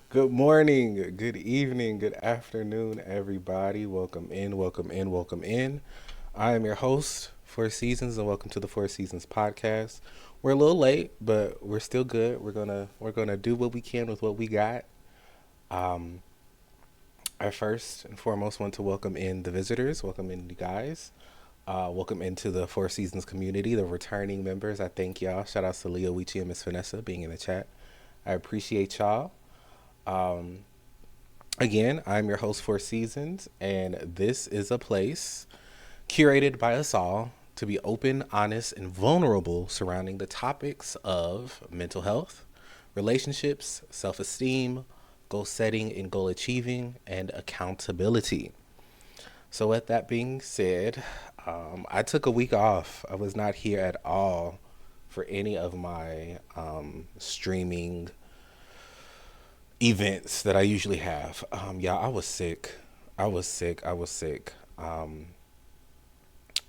Good morning, good evening, good afternoon, everybody. Welcome in, welcome in, welcome in. I am your host, Four Seasons, and welcome to the Four Seasons podcast. We're a little late, but we're still good. We're gonna do what we can with what we got. Um, I first and foremost want to welcome in the visitors, welcome in you guys. Welcome into the Four Seasons community, the returning members. I thank y'all. Shout out to Leo Wichi and Miss Vanessa being in the chat. I appreciate y'all. Um, Again, I'm your host for Seasons, and this is a place curated by us all to be open, honest, and vulnerable surrounding the topics of mental health, relationships, self esteem, goal setting and goal achieving, and accountability. So, with that being said, I took a week off. I was not here at all for any of my streaming events that I usually have. Yeah, I was sick. I was sick. I was sick. I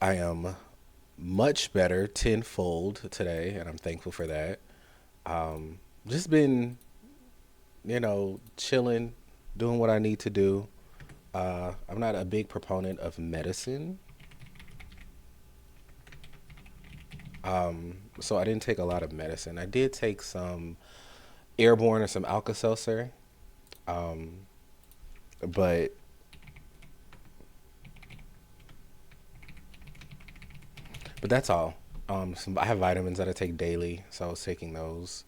am much better tenfold today, and I'm thankful for that. Just been, chilling, doing what I need to do. I'm not a big proponent of medicine, so I didn't take a lot of medicine. I did take some airborne or some Alka Seltzer, um, but that's all. I have vitamins that I take daily, so I was taking those.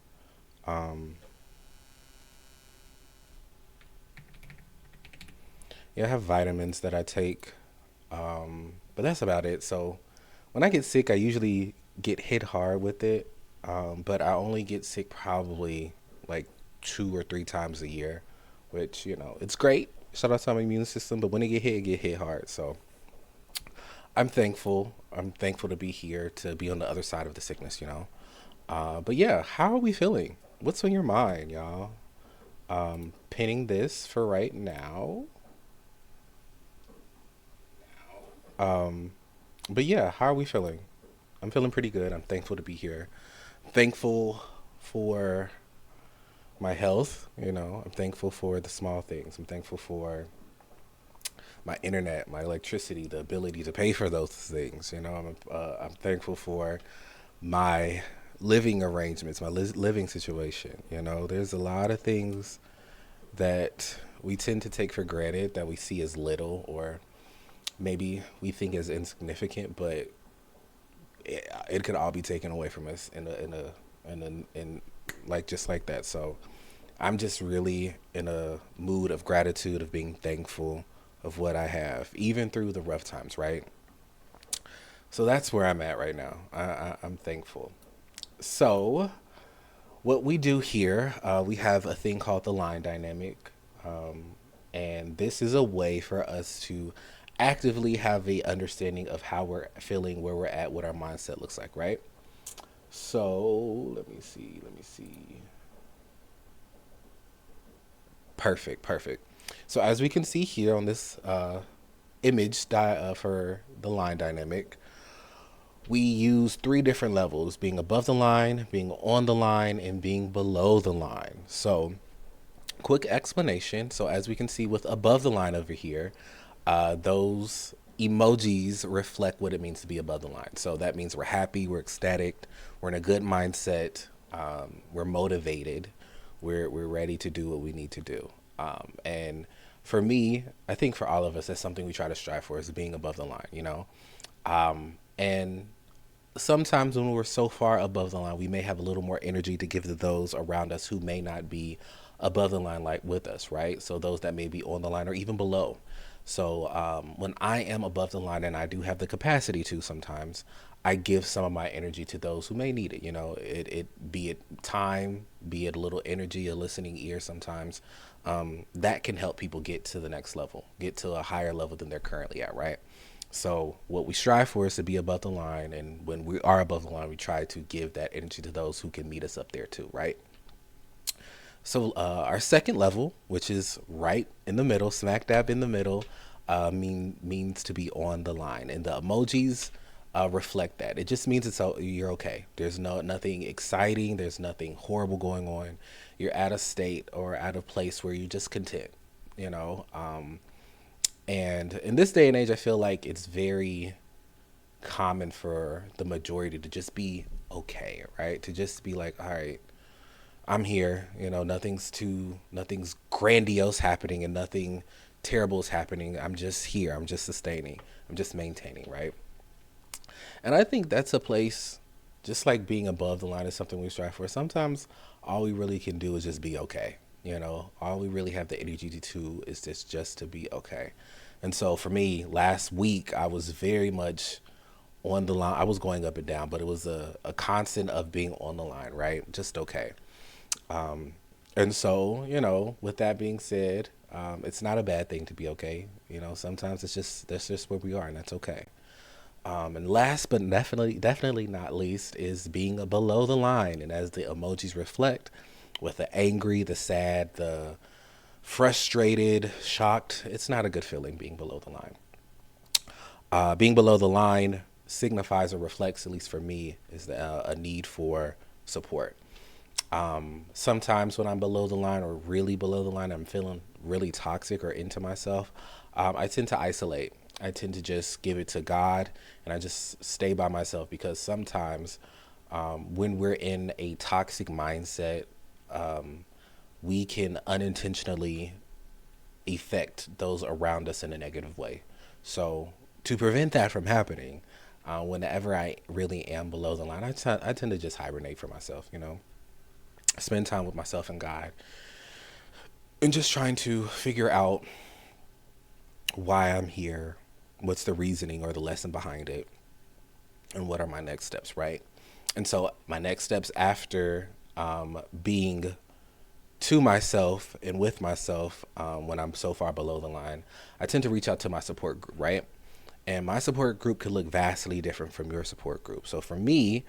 Um, yeah, I have vitamins that I take, but that's about it. So when I get sick, I usually get hit hard with it, but I only get sick probably like 2 or 3 times a year, which it's great. Shout out to my immune system, but when it get hit hard. So I'm thankful. I'm thankful to be here to be on the other side of the sickness. But yeah, how are we feeling? What's on your mind, y'all? Pinning this for right now. Um, but yeah, how are we feeling? I'm feeling pretty good. I'm thankful to be here. Thankful for my health. I'm thankful for the small things. I'm thankful for my internet, my electricity, the ability to pay for those things. I'm thankful for my living arrangements, my living situation. There's a lot of things that we tend to take for granted that we see as little or maybe we think as insignificant, but it could all be taken away from us in like just like that. So I'm just really in a mood of gratitude, of being thankful of what I have, even through the rough times, right? So that's where I'm at right now. I'm thankful. So what we do here, we have a thing called the line dynamic, and this is a way for us to actively have a understanding of how we're feeling, where we're at, what our mindset looks like, right? So let me see. Let me see. Perfect. Perfect. So as we can see here on this for the line dynamic, we use three different levels: being above the line, being on the line, and being below the line. So quick explanation. So as we can see with above the line over here, those emojis reflect what it means to be above the line. So that means we're happy, we're ecstatic, we're in a good mindset, we're motivated, we're ready to do what we need to do. And for me, I think for all of us, that's something we try to strive for, is being above the line. And sometimes when we're so far above the line, we may have a little more energy to give to those around us who may not be above the line like with us, right? So those that may be on the line or even below. So when I am above the line, and I do have the capacity to sometimes, I give some of my energy to those who may need it. It be it time, be it a little energy, a listening ear sometimes. That can help people get to the next level, get to a higher level than they're currently at, right? So what we strive for is to be above the line, and when we are above the line, we try to give that energy to those who can meet us up there too, right? So our second level, which is right in the middle, smack dab in the middle, means to be on the line, and the emojis reflect that. It just means you're okay. There's nothing exciting. There's nothing horrible going on. You're at a state or at a place where you're just content, you know. And in this day and age, I feel like it's very common for the majority to just be okay, right? To just be like, all right, I'm here. You know, nothing's grandiose happening and nothing terrible is happening. I'm just here. I'm just sustaining. I'm just maintaining, right? And I think that's a place, just like being above the line is something we strive for. Sometimes all we really can do is just be okay. You know, all we really have the energy to do is just to be okay. And so for me, last week, I was very much on the line. I was going up and down, but it was a constant of being on the line, right? Just okay. And so, you know, with that being said, it's not a bad thing to be okay. You know, sometimes that's just where we are, and that's okay. And last but definitely not least is being below the line. And as the emojis reflect, with the angry, the sad, the frustrated, shocked, it's not a good feeling being below the line. Being below the line signifies or reflects, at least for me, is a need for support. Sometimes when I'm below the line or really below the line, I'm feeling really toxic or into myself. I tend to isolate. I tend to just give it to God and I just stay by myself because sometimes when we're in a toxic mindset, we can unintentionally affect those around us in a negative way. So to prevent that from happening, whenever I really am below the line, I tend to just hibernate for myself, you know, spend time with myself and God and just trying to figure out why I'm here, what's the reasoning or the lesson behind it, and what are my next steps, right? And so my next steps after being to myself and with myself when I'm so far below the line, I tend to reach out to my support group, right? And my support group could look vastly different from your support group. So for me,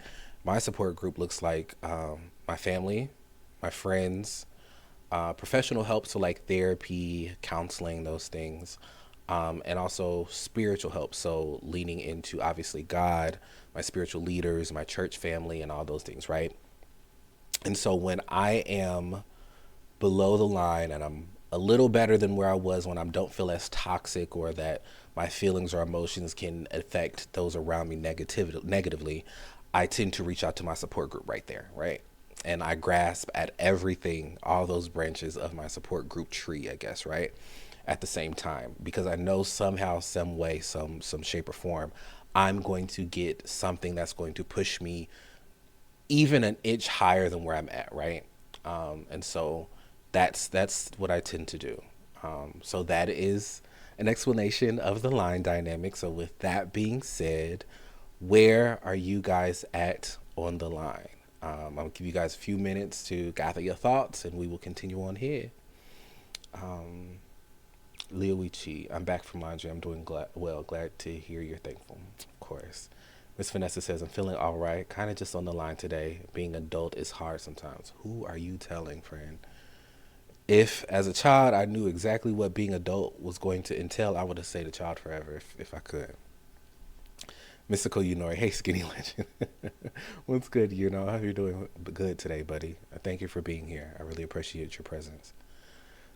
my support group looks like my family, my friends, professional help, so like therapy, counseling, those things, and also spiritual help. So leaning into obviously God, my spiritual leaders, my church family, and all those things, right? And so when I am below the line and I'm a little better than where I was when I don't feel as toxic or that my feelings or emotions can affect those around me negatively, I tend to reach out to my support group right there, right? And I grasp at everything, all those branches of my support group tree, I guess, right? At the same time, because I know somehow, some way, some shape or form, I'm going to get something that's going to push me even an inch higher than where I'm at, right? And so that's what I tend to do. So that is an explanation of the line dynamic. So with that being said, where are you guys at on the line? I'm gonna give you guys a few minutes to gather your thoughts, and we will continue on here. Leoichi, I'm back from laundry. I'm doing well. Glad to hear you're thankful. Of course. Miss Vanessa says, I'm feeling all right. Kind of just on the line today. Being adult is hard sometimes. Who are you telling, friend? If, as a child, I knew exactly what being adult was going to entail, I would have stayed a child forever if I could. Mystical Yunori, hey, Skinny Legend. What's good, you know? How you doing? Good today, buddy. Thank you for being here. I really appreciate your presence.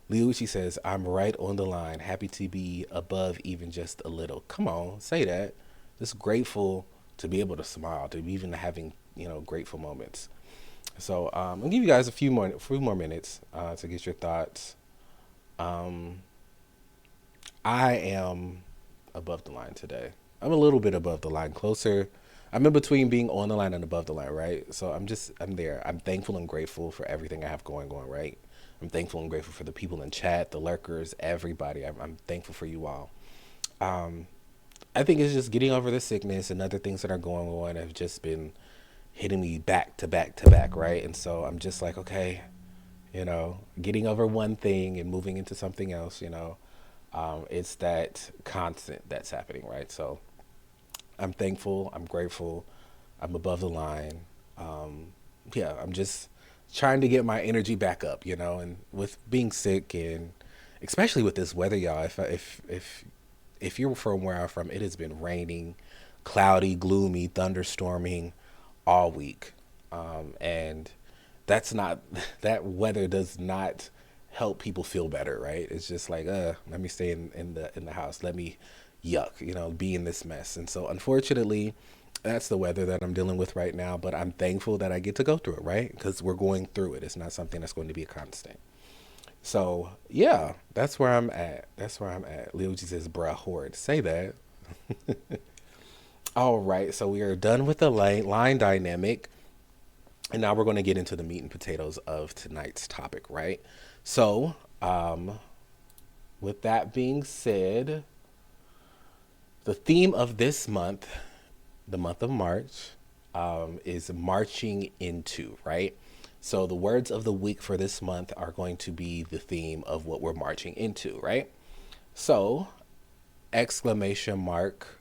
Liucci says, I'm right on the line. Happy to be above even just a little. Come on, say that. Just grateful to be able to smile, to be even having, you know, grateful moments. So I'll give you guys a few more minutes to get your thoughts. I am above the line today. I'm a little bit above the line, closer. I'm in between being on the line and above the line, right? So I'm there. I'm thankful and grateful for everything I have going on, right? I'm thankful and grateful for the people in chat, the lurkers, everybody. I'm thankful for you all. I think it's just getting over the sickness and other things that are going on have just been hitting me back to back to back, right? And so I'm just like, okay, you know, getting over one thing and moving into something else, you know, it's that constant that's happening, right? So I'm thankful, I'm grateful, I'm above the line. Yeah, I'm just trying to get my energy back up, you know, and with being sick and especially with this weather, y'all, if you're from where I'm from, it has been raining cloudy, gloomy, thunderstorming all week. And that's not, that weather does not help people feel better, right? It's just like, let me stay in the house. Let me be in this mess. And so unfortunately, that's the weather that I'm dealing with right now, but I'm thankful that I get to go through it, right? Because we're going through it. It's not something that's going to be a constant. So yeah, that's where I'm at. That's where I'm at. Lil G says, bruh, horde. Say that. All right, so we are done with the line dynamic. And now we're going to get into the meat and potatoes of tonight's topic, right? So, with that being said, the theme of this month, the month of March, is marching into, right? So the words of the week for this month are going to be the theme of what we're marching into, right? So, exclamation mark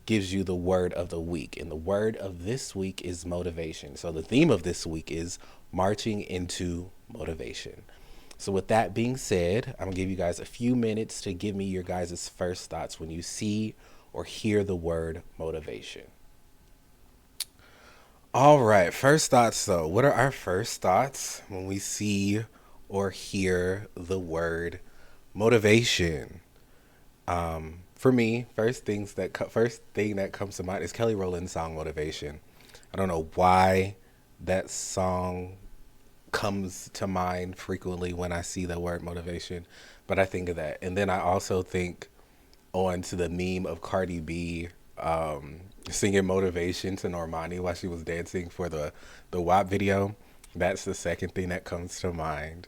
gives you the word of the week. And the word of this week is motivation. So the theme of this week is marching into motivation. So with that being said, I'm gonna give you guys a few minutes to give me your guys' first thoughts when you see or hear the word motivation. All right, first thoughts though. What are our first thoughts when we see or hear the word motivation? For me, first thing that comes to mind is Kelly Rowland's song "Motivation." I don't know why that song comes to mind frequently when I see the word motivation, but I think of that, and then I also think on to the meme of Cardi B singing "Motivation" to Normani while she was dancing for the WAP video. That's the second thing that comes to mind.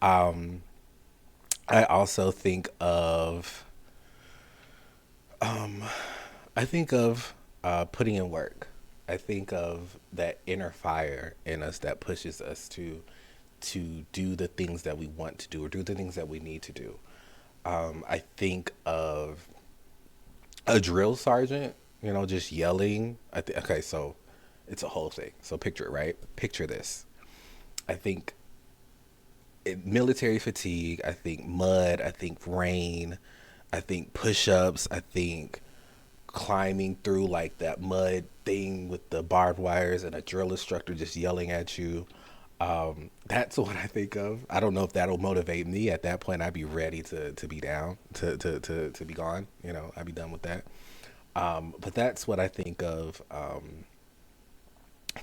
Um, I also think of I think of putting in work. I think of that inner fire in us that pushes us to do the things that we want to do or do the things that we need to do. I think of a drill sergeant, just yelling. Okay, so it's a whole thing. So picture it, right? Picture this. I think military fatigue. I think mud. I think rain. I think push-ups. I think climbing through like that mud thing with the barbed wires and a drill instructor just yelling at you. That's what I think of. I don't know if that'll motivate me. At that point, I'd be ready to be down, to be gone. I'd be done with that. But that's what I think of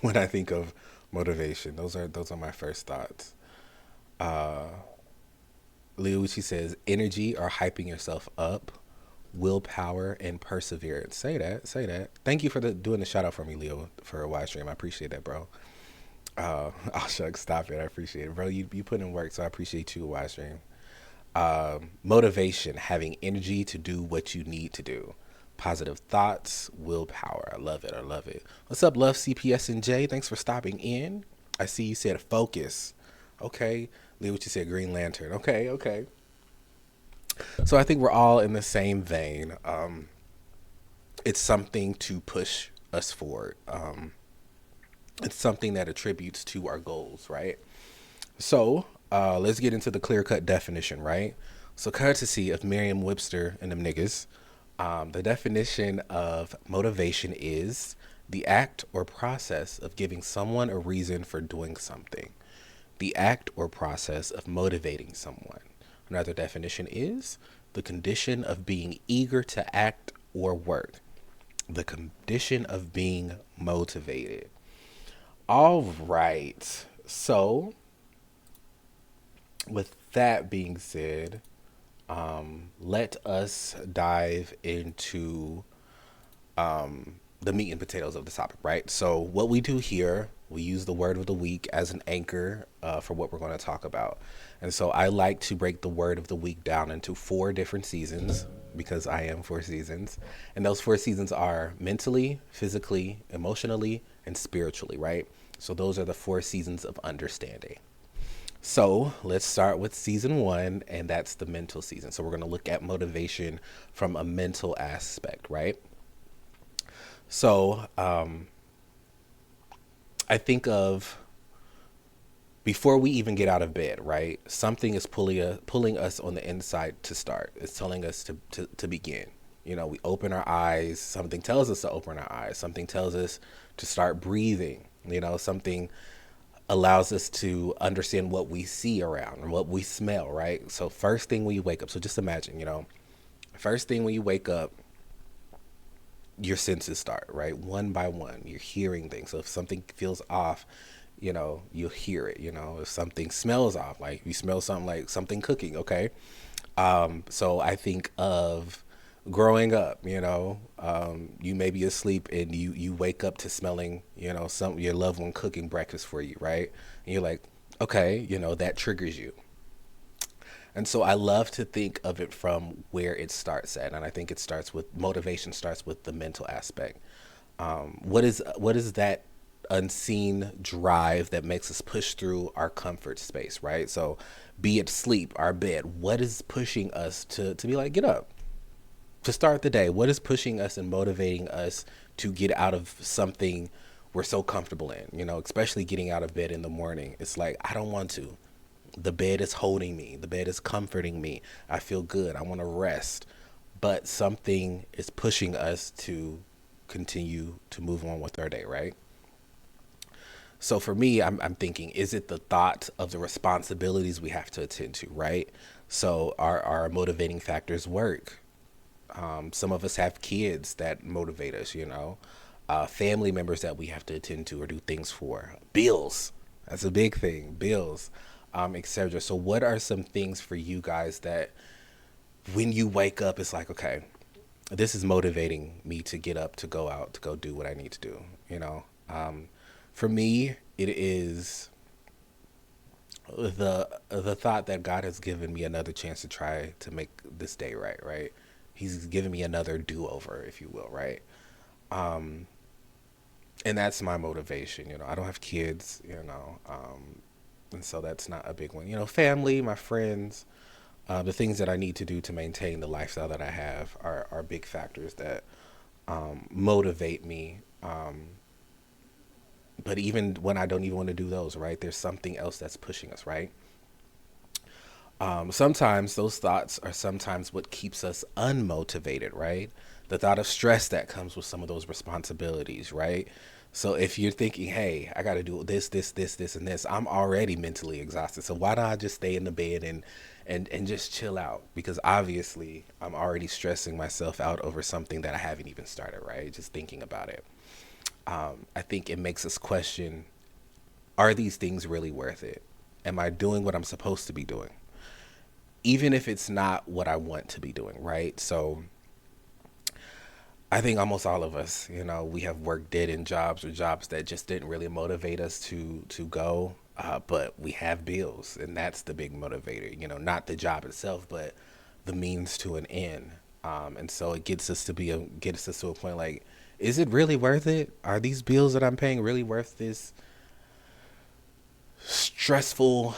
when I think of motivation. Those are my first thoughts. Uh, Liucci says energy or hyping yourself up, willpower and perseverance. Say that. Say that. Thank you for doing the shout out for me, Leo, for a wide stream. I appreciate that, bro. Oh shucks, stop it. I appreciate it, bro. You put in work, so I appreciate you, a wide stream. Motivation, having energy to do what you need to do. Positive thoughts, willpower. I love it. I love it. What's up, love CPS and J? Thanks for stopping in. I see you said focus. Okay. Lee, what you said, Green Lantern. Okay, okay. So I think we're all in the same vein. It's something to push us forward. It's something that attributes to our goals, right? So let's get into the clear-cut definition, right? So courtesy of Merriam-Webster and them niggas, the definition of motivation is the act or process of giving someone a reason for doing something. The act or process of motivating someone. Another definition is the condition of being eager to act or work. The condition of being motivated. All right. So, with that being said, let us dive into the meat and potatoes of the topic, right? So what we do here, we use the word of the week as an anchor for what we're going to talk about. And so I like to break the word of the week down into 4 different seasons because I am 4 seasons. And those 4 seasons are mentally, physically, emotionally, and spiritually, right? So those are the 4 seasons of understanding. So let's start with season 1, and that's the mental season. So we're going to look at motivation from a mental aspect, right? So I think of before we even get out of bed, right? Something is pulling us on the inside to start. It's telling us to begin. We open our eyes, something tells us to open our eyes, something tells us to start breathing, something allows us to understand what we see around and what we smell, right? So first thing when you wake up, so just imagine, first thing when you wake up, your senses start, right? One by one, you're hearing things. So if something feels off, you'll hear it. If something smells off, like you smell something like something cooking, okay? So I think of growing up, you may be asleep and you wake up to smelling, some your loved one cooking breakfast for you, right? And you're like, okay, that triggers you. And so I love to think of it from where it starts at, and I think it starts with motivation. Starts with the mental aspect. What is that unseen drive that makes us push through our comfort space, right? So, be it sleep, our bed. What is pushing us to be like, get up, to start the day? What is pushing us and motivating us to get out of something we're so comfortable in? Especially getting out of bed in the morning. It's like, I don't want to. The bed is holding me. The bed is comforting me. I feel good. I want to rest. But something is pushing us to continue to move on with our day, right? So for me, I'm thinking, is it the thought of the responsibilities we have to attend to, right? So our motivating factors work. Some of us have kids that motivate us, family members that we have to attend to or do things for. Bills, that's a big thing, bills, etc. So what are some things for you guys that when you wake up, it's like, okay, this is motivating me to get up, to go out, to go do what I need to do, For me, it is the thought that God has given me another chance to try to make this day right, right? He's given me another do-over, if you will, right? Um, and that's my motivation. I don't have kids, and so that's not a big one. Family, my friends, the things that I need to do to maintain the lifestyle that I have are big factors that motivate me. But even when I don't even want to do those, right, there's something else that's pushing us, right? Sometimes those thoughts are sometimes what keeps us unmotivated, right? The thought of stress that comes with some of those responsibilities, right? So if you're thinking, hey, I got to do this, and this, I'm already mentally exhausted. So why don't I just stay in the bed and just chill out? Because obviously I'm already stressing myself out over something that I haven't even started, right? Just thinking about it. I think it makes us question, are these things really worth it? Am I doing what I'm supposed to be doing? Even if it's not what I want to be doing, right? So I think almost all of us, we have worked dead in jobs or jobs that just didn't really motivate us to go. But we have bills, and that's the big motivator. Not the job itself, but the means to an end. And so it gets us to a point like, is it really worth it? Are these bills that I'm paying really worth this stressful,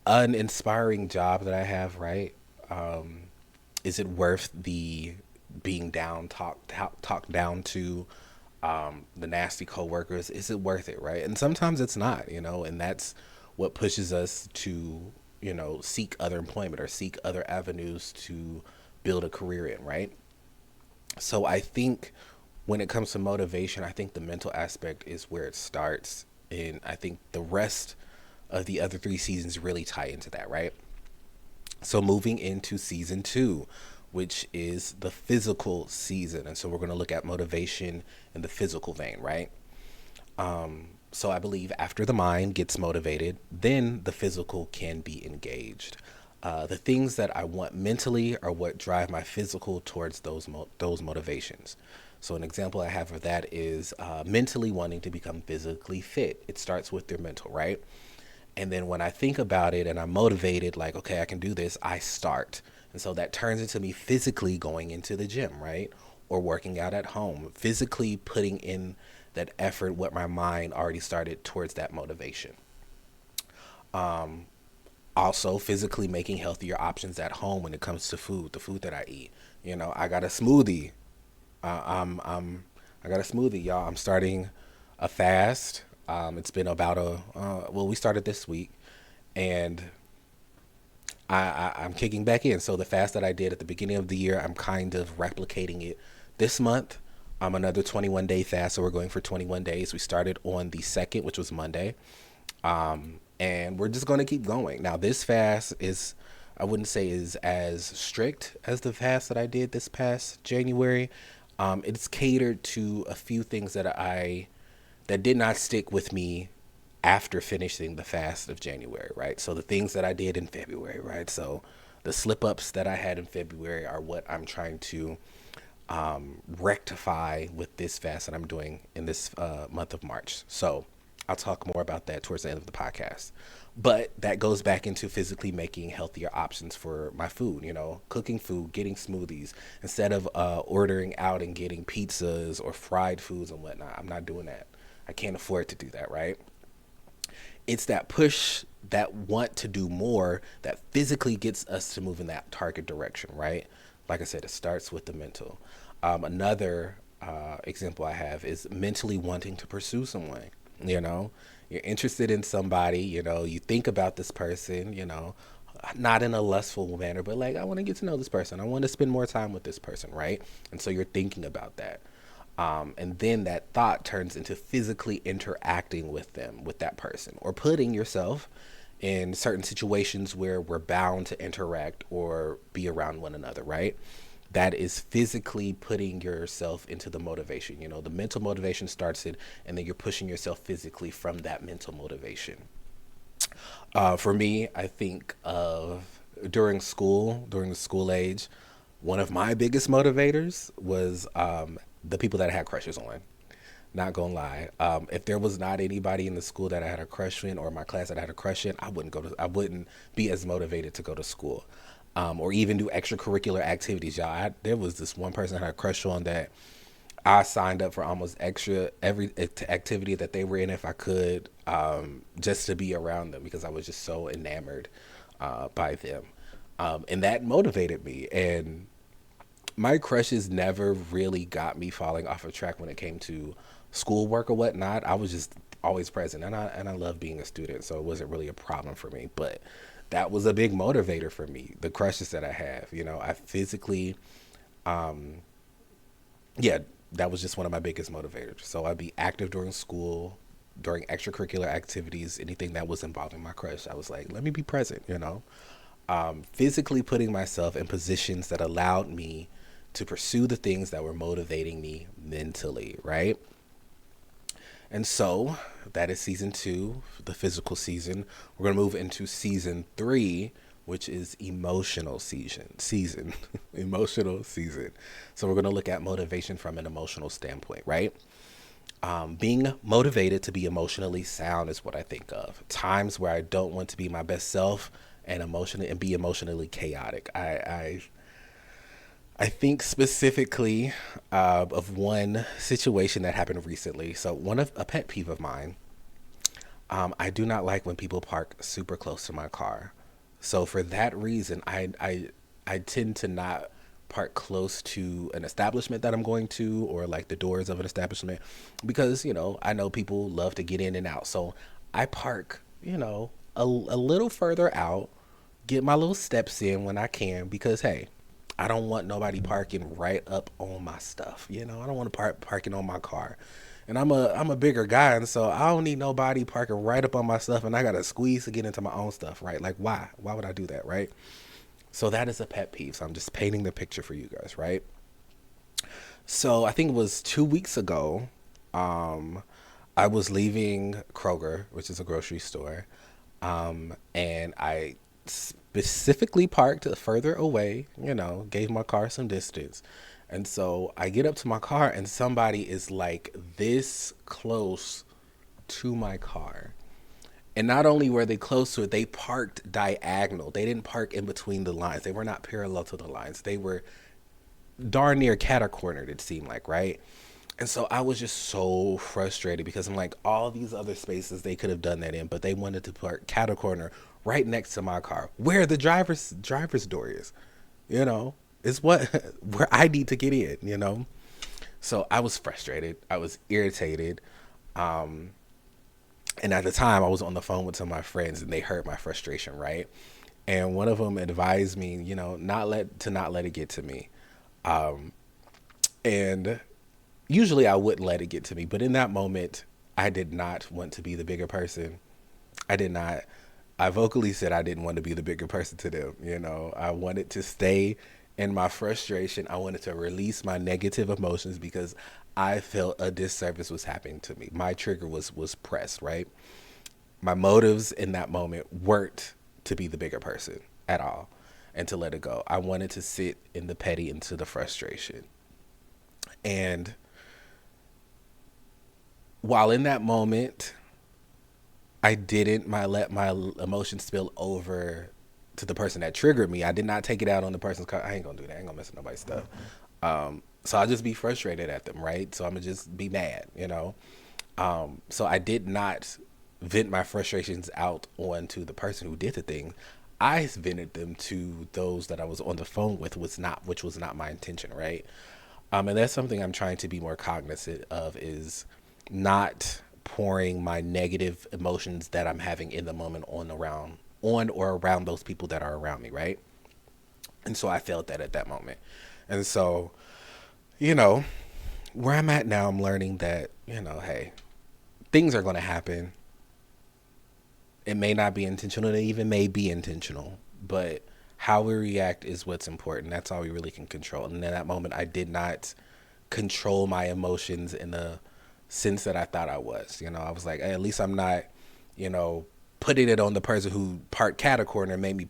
uninspiring job that I have, right? Um, is it worth the being talked down to, the nasty coworkers? Is it worth it, right? And sometimes it's not, and that's what pushes us to, seek other employment or seek other avenues to build a career in, right? So I think when it comes to motivation, I think the mental aspect is where it starts. And I think the rest of the other three seasons really tie into that, right? So moving into season two, which is the physical season. And so we're going to look at motivation in the physical vein, right? So I believe after the mind gets motivated, then the physical can be engaged. The things that I want mentally are what drive my physical towards those motivations. So an example I have of that is mentally wanting to become physically fit. It starts with your mental, right? And then when I think about it and I'm motivated, like, okay, I can do this, I start. And so that turns into me physically going into the gym, right? Or working out at home, physically putting in that effort, what my mind already started towards that motivation. Um, Also, physically making healthier options at home when it comes to food, the food that I eat. I got a smoothie. Uh, I'm, I'm, I got a smoothie, y'all. I'm starting a fast. It's been about we started this week, and I'm kicking back in. So the fast that I did at the beginning of the year, I'm kind of replicating it this month. Another 21-day fast. So we're going for 21 days. We started on the 2nd, which was Monday. And we're just going to keep going. Now, this fast is, I wouldn't say is as strict as the fast that I did this past January. It's catered to a few things that did not stick with me after finishing the fast of January, right? So the things that I did in February, right? So the slip ups that I had in February are what I'm trying to rectify with this fast that I'm doing in this month of March. So I'll talk more about that towards the end of the podcast. But that goes back into physically making healthier options for my food, cooking food, getting smoothies instead of ordering out and getting pizzas or fried foods and whatnot. I'm not doing that. I can't afford to do that, right? It's that push, that want to do more that physically gets us to move in that target direction, right? Like I said, it starts with the mental. Another example I have is mentally wanting to pursue someone. You're interested in somebody, you think about this person, not in a lustful manner, but like, I want to get to know this person. I want to spend more time with this person, right? And so you're thinking about that. And then that thought turns into physically interacting with them, with that person, or putting yourself in certain situations where we're bound to interact or be around one another, right? That is physically putting yourself into the motivation. The mental motivation starts it, and then you're pushing yourself physically from that mental motivation. For me, I think of during the school age, one of my biggest motivators was the people that I had crushes on. Not gonna lie. If there was not anybody in the school that I had a crush in, or my class that I had a crush in, I wouldn't be as motivated to go to school, or even do extracurricular activities. Y'all, there was this one person I had a crush on that I signed up for almost every activity that they were in if I could, just to be around them because I was just so enamored by them, and that motivated me. And my crushes never really got me falling off of track when it came to schoolwork or whatnot. I was just always present, and I love being a student, so it wasn't really a problem for me. But that was a big motivator for me. The crushes that I have, I physically, yeah, that was just one of my biggest motivators. So I'd be active during school, during extracurricular activities, anything that was involving my crush. I was like, let me be present, physically putting myself in positions that allowed me to pursue the things that were motivating me mentally, right? And so that is season 2, the physical season. We're going to move into season 3, which is emotional season, emotional season. So we're going to look at motivation from an emotional standpoint, right? Being motivated to be emotionally sound is what I think of. Times where I don't want to be my best self and be emotionally chaotic. I think specifically of one situation that happened recently. So a pet peeve of mine, I do not like when people park super close to my car. So for that reason, I tend to not park close to an establishment that I'm going to, or like the doors of an establishment, because, I know people love to get in and out. So I park, a little further out, get my little steps in when I can, because, hey, I don't want nobody parking right up on my stuff. I don't want to parking on my car. And I'm a bigger guy, and so I don't need nobody parking right up on my stuff, and I got to squeeze to get into my own stuff, right? Like, why? Why would I do that, right? So that is a pet peeve. So I'm just painting the picture for you guys, right? So I think it was 2 weeks ago, I was leaving Kroger, which is a grocery store, and I specifically parked further away, gave my car some distance. And so I get up to my car, and somebody is like this close to my car. And not only were they close to it, they parked diagonal. They didn't park in between the lines. They were not parallel to the lines. They were darn near catacornered, it seemed like, right? And so I was just so frustrated because I'm like, all these other spaces they could have done that in, but they wanted to park catacorner right next to my car, where the driver's door is, is where I need to get in. So I was frustrated. I was irritated. And at the time I was on the phone with some of my friends, and they heard my frustration, right? And one of them advised me, not let it get to me. And usually I wouldn't let it get to me, but in that moment, I did not want to be the bigger person. I did not. I vocally said I didn't want to be the bigger person to them. I wanted to stay in my frustration. I wanted to release my negative emotions because I felt a disservice was happening to me. My trigger was pressed, right? My motives in that moment weren't to be the bigger person at all and to let it go. I wanted to sit in the petty into the frustration. And while in that moment, I didn't let my emotions spill over to the person that triggered me. I did not take it out on the person's car. I ain't gonna do that. I ain't gonna mess with nobody's stuff. So I'll just be frustrated at them, right? So I'm gonna just be mad. So I did not vent my frustrations out onto the person who did the thing. I vented them to those that I was on the phone with, which was not my intention, right? And that's something I'm trying to be more cognizant of, is not pouring my negative emotions that I'm having in the moment on or around those people that are around me, right? And so I felt that at that moment. And so, you know, where I'm at now, I'm learning that, hey, things are going to happen. It may not be intentional, it even may be intentional, but how we react is what's important. That's all we really can control. And in that moment, I did not control my emotions in the sense that I thought I was. I was like, hey, at least I'm not, putting it on the person who parked cat a corner and made me,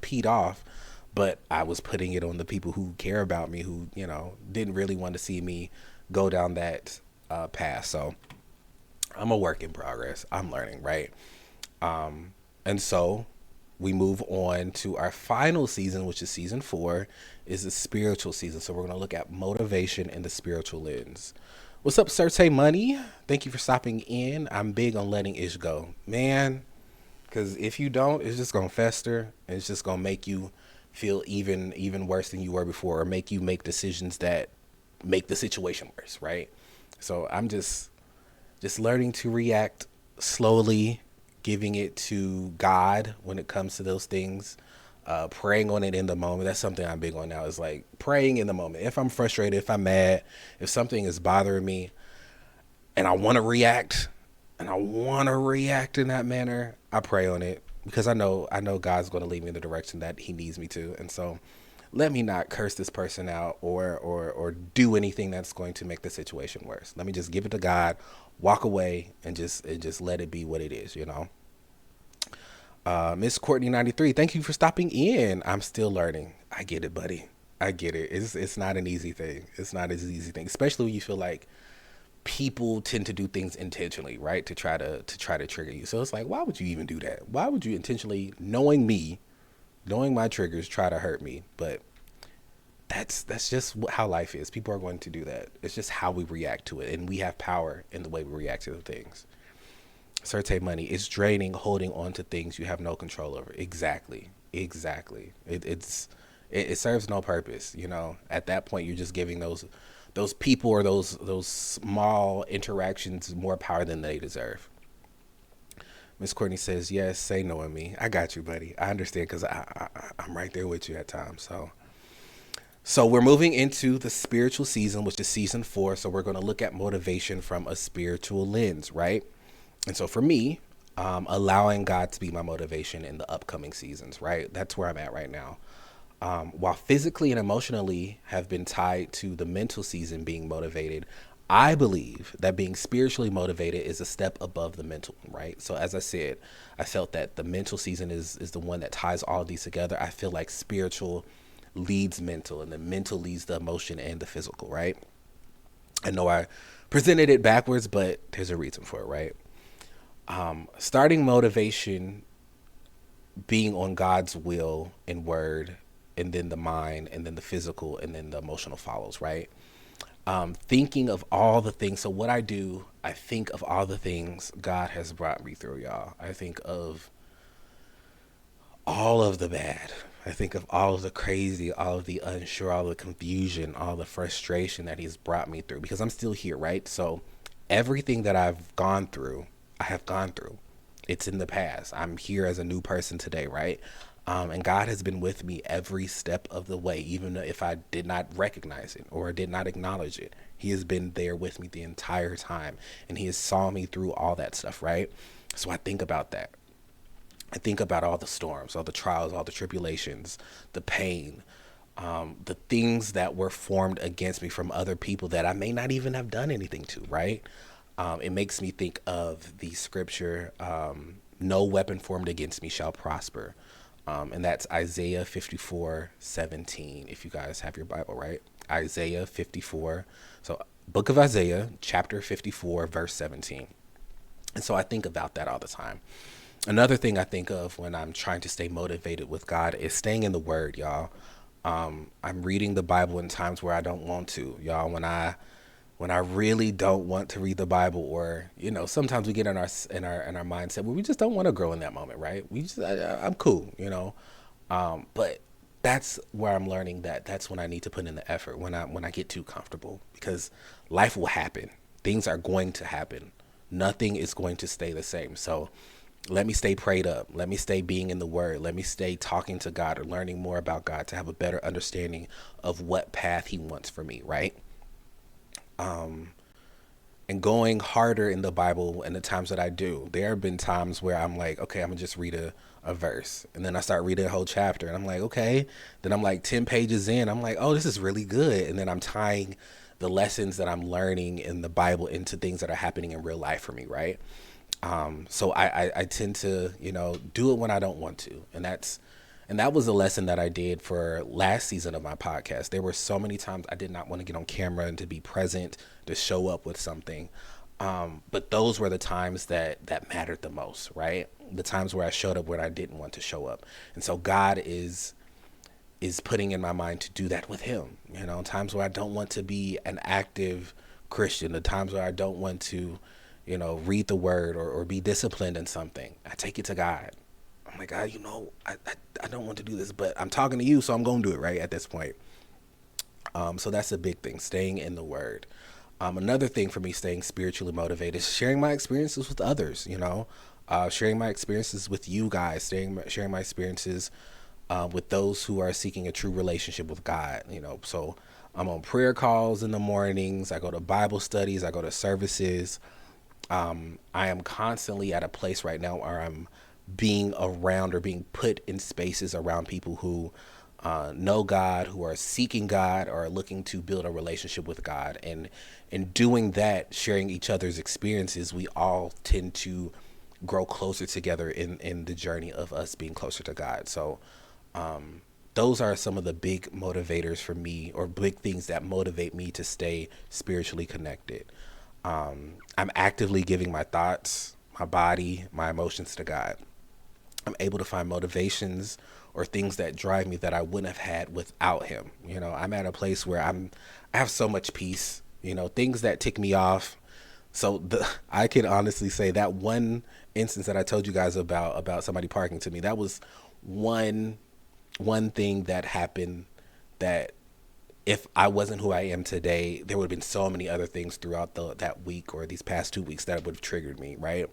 peed off. But I was putting it on the people who care about me, who, didn't really want to see me go down that path. So I'm a work in progress. I'm learning, right? And so we move on to our final season, which is season 4, is the spiritual season. So we're going to look at motivation in the spiritual lens. What's up, Sirte Money? Thank you for stopping in. I'm big on letting ish go, man, because if you don't, it's just going to fester. And it's just going to make you feel even worse than you were before, or make you make decisions that make the situation worse, right? So I'm just learning to react slowly, giving it to God when it comes to those things, praying on it in the moment. That's something I'm big on now, is like praying in the moment. If I'm frustrated, if I'm mad, if something is bothering me and I want to react in that manner, I pray on it, because I know God's going to lead me in the direction that he needs me to. And so let me not curse this person out or do anything that's going to make the situation worse. Let me just give it to God, walk away, and just let it be what it is. Miss Courtney 93, thank you for stopping in. I'm still learning. I get it, buddy. I get it. It's not an easy thing. It's not an easy thing, especially when you feel like people tend to do things intentionally, right? To try to trigger you. So it's like, why would you even do that? Why would you intentionally, knowing my triggers, try to hurt me? But that's just how life is. People are going to do that. It's just how we react to it, and we have power in the way we react to the things. Sirte Money, it's draining holding on to things you have no control over. Exactly. It serves no purpose. At that point, you're just giving those people or those small interactions more power than they deserve. Miss Courtney says, yes, say no in me. I got you, buddy. I understand, because I'm right there with you at times. So we're moving into the spiritual season, which is season 4. So we're going to look at motivation from a spiritual lens, right? And so for me, allowing God to be my motivation in the upcoming seasons, right? That's where I'm at right now. While physically and emotionally have been tied to the mental season being motivated, I believe that being spiritually motivated is a step above the mental one, right? So as I said, I felt that the mental season is the one that ties all of these together. I feel like spiritual leads mental, and the mental leads the emotion and the physical, right? I know I presented it backwards, but there's a reason for it, right? Starting motivation being on God's will and word, and then the mind, and then the physical, and then the emotional follows, right? Thinking of all the things. So what I do, I think of all the things God has brought me through, y'all. I think of all of the bad. I think of all of the crazy, all of the unsure, all the confusion, all the frustration that he's brought me through, because I'm still here, right? So everything that I've gone through, I have gone through. It's in the past. I'm here as a new person today, right? And God has been with me every step of the way, even if I did not recognize it or did not acknowledge it. He has been there with me the entire time, and He has saw me through all that stuff, right? So I think about that. I think about all the storms, all the trials, all the tribulations, the pain, the things that were formed against me from other people that I may not even have done anything to, right? It makes me think of the scripture, no weapon formed against me shall prosper. And that's Isaiah 54:17, if you guys have your Bible, right? Isaiah 54. So, book of Isaiah, chapter 54, verse 17. And so I think about that all the time. Another thing I think of when I'm trying to stay motivated with God is staying in the Word, y'all. I'm reading the Bible in times where I don't want to, y'all. When I really don't want to read the Bible, or sometimes we get in our mindset where we just don't want to grow in that moment, right? I'm cool, but that's where I'm learning that that's when I need to put in the effort, when I get too comfortable, because life will happen. Things are going to happen. Nothing is going to stay the same. So let me stay prayed up. Let me stay being in the Word. Let me stay talking to God or learning more about God to have a better understanding of what path He wants for me, right? And going harder in the Bible and the times that I do. There have been times where I'm like, okay, I'm gonna just read a verse. And then I start reading a whole chapter and I'm like, okay. Then I'm like 10 pages in. I'm like, oh, this is really good. And then I'm tying the lessons that I'm learning in the Bible into things that are happening in real life for me, right? So I tend to, do it when I don't want to. And that was a lesson that I did for last season of my podcast. There were so many times I did not want to get on camera and to be present, to show up with something. But those were the times that mattered the most, right? The times where I showed up when I didn't want to show up. And so God is putting in my mind to do that with Him. Times where I don't want to be an active Christian, the times where I don't want to, read the Word or be disciplined in something. I take it to God. I'm like, God, I don't want to do this, but I'm talking to you, so I'm going to do it, right, at this point. So that's a big thing, staying in the Word. Another thing for me staying spiritually motivated is sharing my experiences with others, sharing my experiences with you guys, sharing my experiences with those who are seeking a true relationship with God, So I'm on prayer calls in the mornings. I go to Bible studies. I go to services. I am constantly at a place right now where I'm being around or being put in spaces around people who know God, who are seeking God, or are looking to build a relationship with God. And in doing that, sharing each other's experiences, we all tend to grow closer together in the journey of us being closer to God. So those are some of the big motivators for me, or big things that motivate me to stay spiritually connected. I'm actively giving my thoughts, my body, my emotions to God. I'm able to find motivations or things that drive me that I wouldn't have had without Him. I'm at a place where I have so much peace, things that tick me off. So I can honestly say that one instance that I told you guys about somebody parking to me, that was one thing that happened that if I wasn't who I am today, there would have been so many other things throughout that week or these past 2 weeks that would have triggered me, right?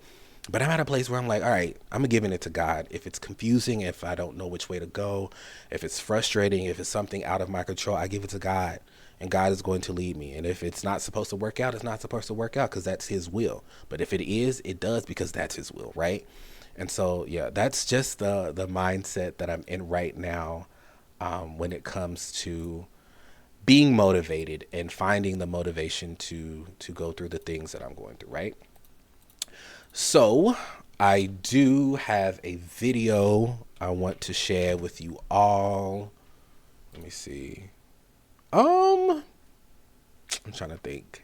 But I'm at a place where I'm like, all right, I'm giving it to God. If it's confusing, if I don't know which way to go, if it's frustrating, if it's something out of my control, I give it to God, and God is going to lead me. And if it's not supposed to work out, it's not supposed to work out, because that's His will. But if it is, it does, because that's His will, right? And so, yeah, that's just the mindset that I'm in right now, when it comes to being motivated and finding the motivation to go through the things that I'm going through, right? So I do have a video I want to share with you all. Let me see. I'm trying to think.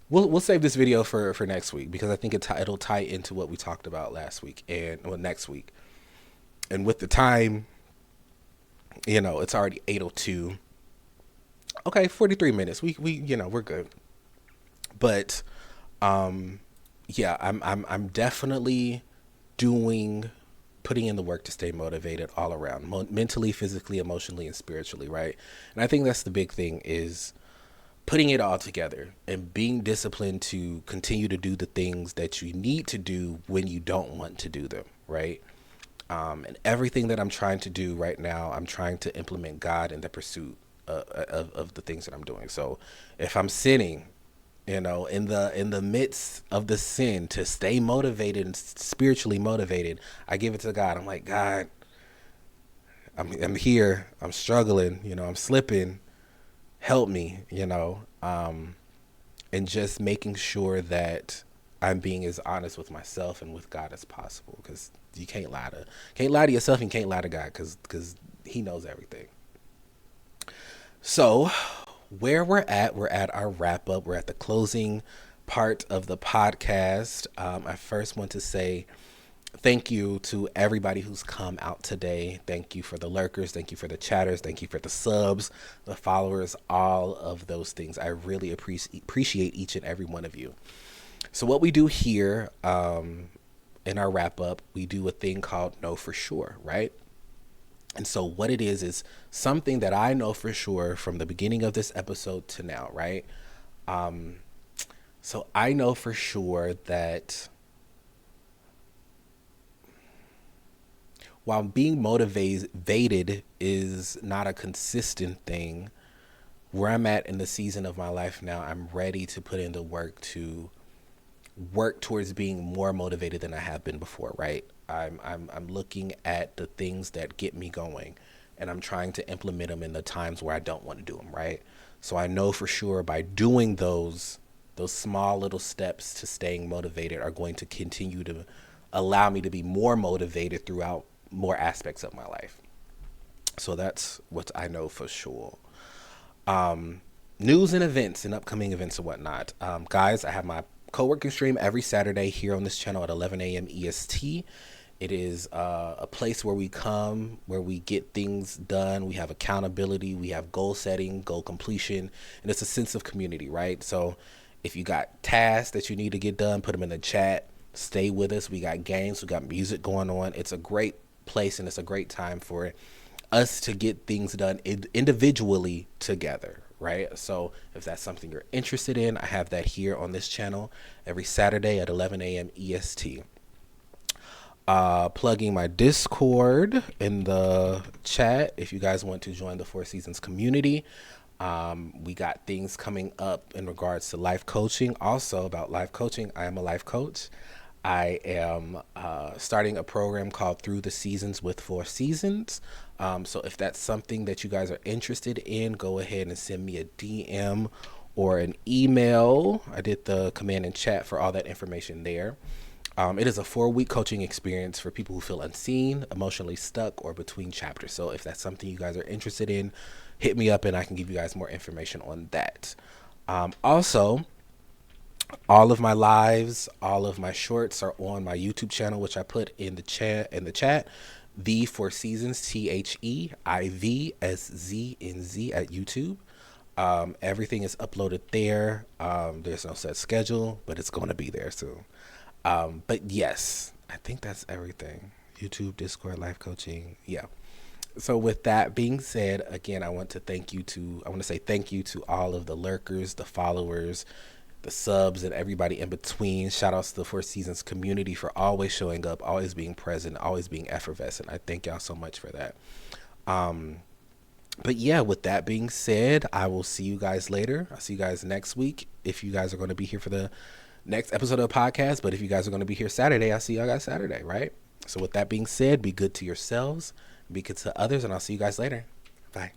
We'll save this video for next week, because I think it'll tie into what we talked about last week next week. And with the time, it's already 8:02. Okay, 43 minutes. We we're good. But yeah, I'm definitely putting in the work to stay motivated all around, mentally, physically, emotionally, and spiritually, right? And I think that's the big thing is putting it all together and being disciplined to continue to do the things that you need to do when you don't want to do them, right? And everything that I'm trying to do right now, I'm trying to implement God in the pursuit of the things that I'm doing. So if I'm sinning, in the midst of the sin, to stay motivated and spiritually motivated, I give it to God. I'm like, God, I'm here. I'm struggling. I'm slipping. Help me. And just making sure that I'm being as honest with myself and with God as possible, because you can't lie to yourself and can't lie to God, because He knows everything. So where we're at our wrap up. We're at the closing part of the podcast. I first want to say thank you to everybody who's come out today. Thank you for the lurkers. Thank you for the chatters. Thank you for the subs, the followers, all of those things. I really appreciate each and every one of you. So what we do here in our wrap up, we do a thing called Know For Sure, right? And so what it is something that I know for sure from the beginning of this episode to now, right? So I know for sure that while being motivated is not a consistent thing, where I'm at in the season of my life now, I'm ready to put in the work to work towards being more motivated than I have been before, right? I'm looking at the things that get me going, and I'm trying to implement them in the times where I don't want to do them, right? So I know for sure by doing those small little steps to staying motivated are going to continue to allow me to be more motivated throughout more aspects of my life. So that's what I know for sure. News and events and upcoming events and whatnot. Guys, I have my co-working stream every Saturday here on this channel at 11 a.m. EST. It is a place where we come, where we get things done. We have accountability. We have goal setting, goal completion, and it's a sense of community, right? So if you got tasks that you need to get done, put them in the chat. Stay with us. We got games. We got music going on. It's a great place, and it's a great time for us to get things done individually together, right? So if that's something you're interested in, I have that here on this channel every Saturday at 11 a.m. EST. Plugging my Discord in the chat if you guys want to join the Four Seasons community. We got things coming up in regards to life coaching. Also about life coaching, I am a life coach. I am starting a program called Through the Seasons with Four Seasons. So if that's something that you guys are interested in, go ahead and send me a DM or an email. I did the command and chat for all that information there. It is a 4-week coaching experience for people who feel unseen, emotionally stuck, or between chapters. So if that's something you guys are interested in, hit me up and I can give you guys more information on that. Also, all of my lives, all of my shorts are on my YouTube channel, which I put in the chat. The Four Seasons, TheIvsznz at YouTube. Everything is uploaded there. There's no set schedule, but it's going to be there soon. But yes, I think that's everything. YouTube, Discord, life coaching. Yeah. So with that being said, again, I want to say thank you to all of the lurkers, the followers, the subs, and everybody in between. Shout outs to the Four Seasons community for always showing up, always being present, always being effervescent. I thank y'all so much for that. But yeah, with that being said, I will see you guys later. I'll see you guys next week. If you guys are going to be here for the next episode of the podcast, but if you guys are going to be here Saturday, I'll see y'all guys Saturday, right? So with that being said, be good to yourselves, be good to others, and I'll see you guys later. Bye.